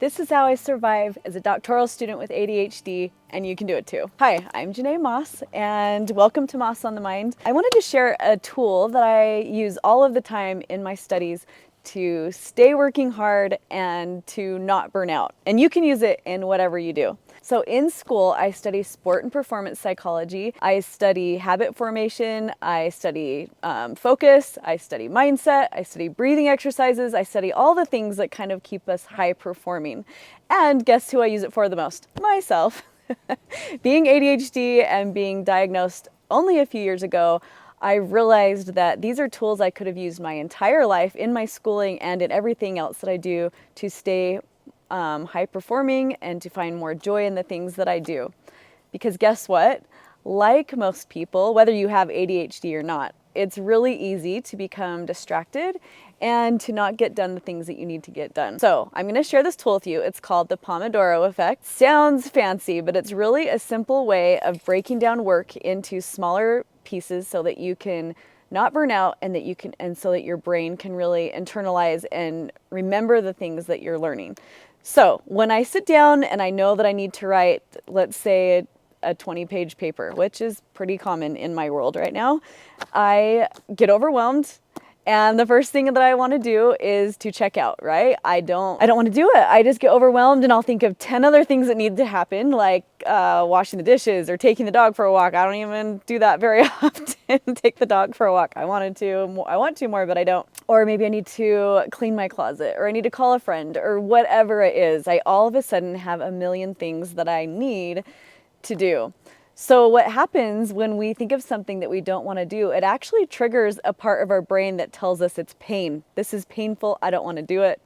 This is how I survive as a doctoral student with ADHD, and you can do it too. Hi, I'm Janae Moss, and welcome to Moss on the Mind. I wanted to share a tool that I use all of the time in my studies to stay working hard and to not burn out. And you can use it in whatever you do. So in school, I study sport and performance psychology. I study habit formation. I study focus. I study mindset. I study breathing exercises. I study all the things that kind of keep us high performing. And guess who I use it for the most? Myself. Being ADHD and being diagnosed only a few years ago, I realized that these are tools I could have used my entire life in my schooling and in everything else that I do to stay high performing and to find more joy in the things that I do. Because guess what? Like most people, whether you have ADHD or not, it's really easy to become distracted and to not get done the things that you need to get done. So I'm going to share this tool with you. It's called the Pomodoro effect. Sounds fancy, but it's really a simple way of breaking down work into smaller pieces so that you can not burn out and so that your brain can really internalize and remember the things that you're learning. So when I sit down and I know that I need to write, let's say, a 20-page paper, which is pretty common in my world right now, I get overwhelmed. And the first thing that I want to do is to check out, right? I don't want to do it. I just get overwhelmed and I'll think of 10 other things that need to happen, like washing the dishes or taking the dog for a walk. I don't even do that very often, take the dog for a walk. I want to more, but I don't. Or maybe I need to clean my closet, or I need to call a friend, or whatever it is. I all of a sudden have a million things that I need to do. So what happens when we think of something that we don't want to do, it actually triggers a part of our brain that tells us it's pain. This is painful. I don't want to do it.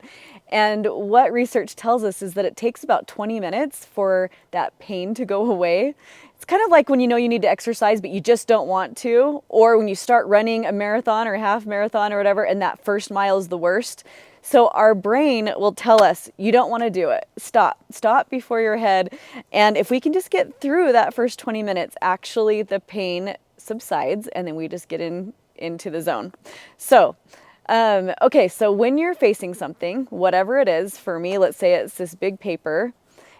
And what research tells us is that it takes about 20 minutes for that pain to go away. It's kind of like when you know you need to exercise, but you just don't want to, or when you start running a marathon or half marathon or whatever, and that first mile is the worst. So our brain will tell us, you don't want to do it. Stop before your head. And if we can just get through that first 20 minutes, actually the pain subsides and then we just get into the zone. So, okay, so when you're facing something, whatever it is, for me, let's say it's this big paper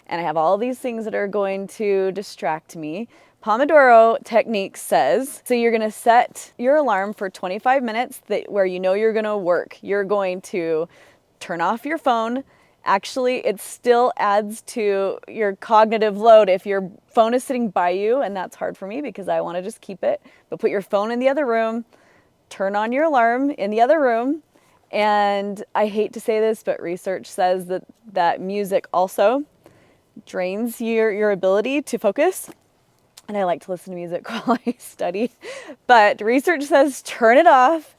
and I have all these things that are going to distract me. Pomodoro technique says, so you're going to set your alarm for 25 minutes where you know you're going to work. You're going to turn off your phone. Actually, it still adds to your cognitive load if your phone is sitting by you, and that's hard for me because I want to just keep it. But put your phone in the other room, turn on your alarm in the other room, and I hate to say this, but research says that music also drains your ability to focus. And I like to listen to music while I study, but research says turn it off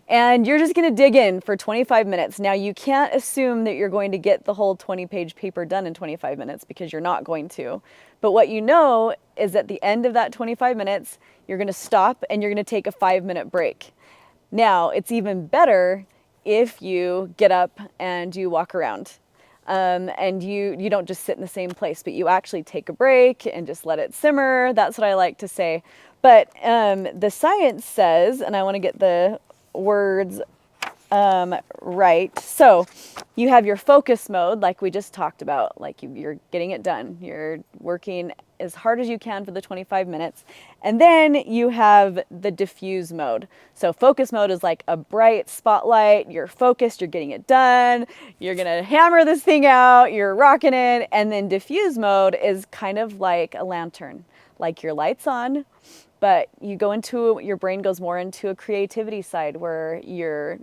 and you're just going to dig in for 25 minutes. Now you can't assume that you're going to get the whole 20-page paper done in 25 minutes because you're not going to. But what you know is at the end of that 25 minutes, you're going to stop and you're going to take a 5-minute break. Now it's even better if you get up and you walk around. And you don't just sit in the same place, but you actually take a break and just let it simmer. That's what I like to say. But the science says, and I want to get the words right. So you have your focus mode, like we just talked about, like you're getting it done. You're working as hard as you can for the 25 minutes. And then you have the diffuse mode. So focus mode is like a bright spotlight. You're focused, you're getting it done. You're going to hammer this thing out. You're rocking it. And then diffuse mode is kind of like a lantern, like your light's on, but your brain goes more into a creativity side where you're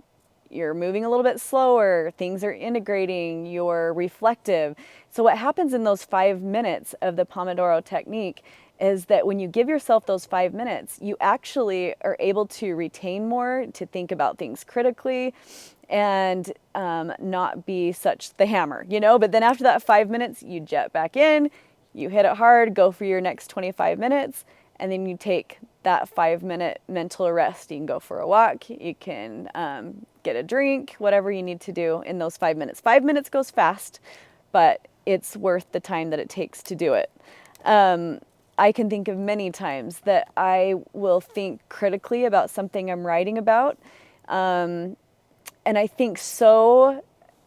moving a little bit slower, things are integrating, you're reflective. So what happens in those 5 minutes of the Pomodoro technique is that when you give yourself those 5 minutes, you actually are able to retain more, to think about things critically, and not be such the hammer, But then after that 5 minutes, you jet back in, you hit it hard, go for your next 25 minutes, and then you take that 5-minute mental rest. You can go for a walk, you can get a drink, whatever you need to do in those 5 minutes. 5 minutes goes fast, but it's worth the time that it takes to do it. I can think of many times that I will think critically about something I'm writing about. And I think so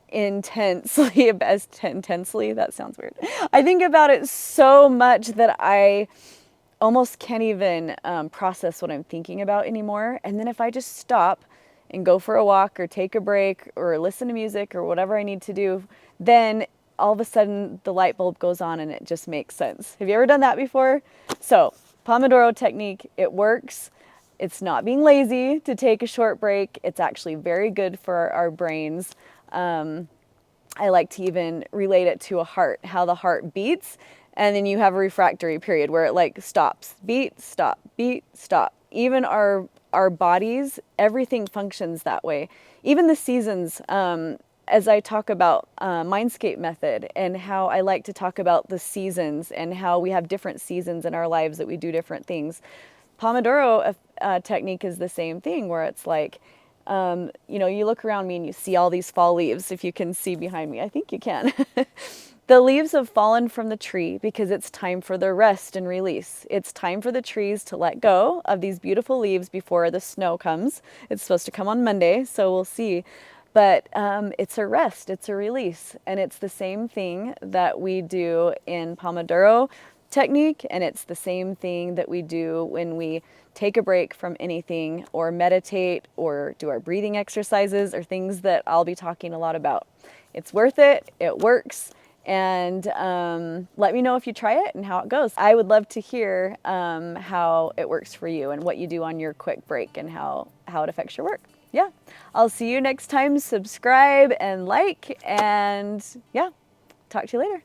intensely, intensely, that sounds weird. I think about it so much that I almost can't even process what I'm thinking about anymore. And then if I just stop and go for a walk or take a break or listen to music or whatever I need to do, then all of a sudden the light bulb goes on and it just makes sense. Have you ever done that before? So, Pomodoro technique, it works. It's not being lazy to take a short break. It's actually very good for our brains. I like to even relate it to a heart, how the heart beats, and then you have a refractory period where it like stops, beat, stop, beat, stop. Even our bodies, everything functions that way. Even the seasons, as I talk about Mindscape method and how I like to talk about the seasons and how we have different seasons in our lives that we do different things. Pomodoro technique is the same thing where it's like, you know, you look around me and you see all these fall leaves. If you can see behind me, I think you can. The leaves have fallen from the tree because it's time for their rest and release. It's time for the trees to let go of these beautiful leaves before the snow comes. It's supposed to come on Monday, so we'll see. But it's a rest, it's a release. And it's the same thing that we do in Pomodoro technique, and it's the same thing that we do when we take a break from anything or meditate or do our breathing exercises or things that I'll be talking a lot about. It's worth it, it works, and let me know if you try it and how it goes. I would love to hear how it works for you and what you do on your quick break and how it affects your work. Yeah, I'll see you next time. Subscribe and like, and yeah, talk to you later.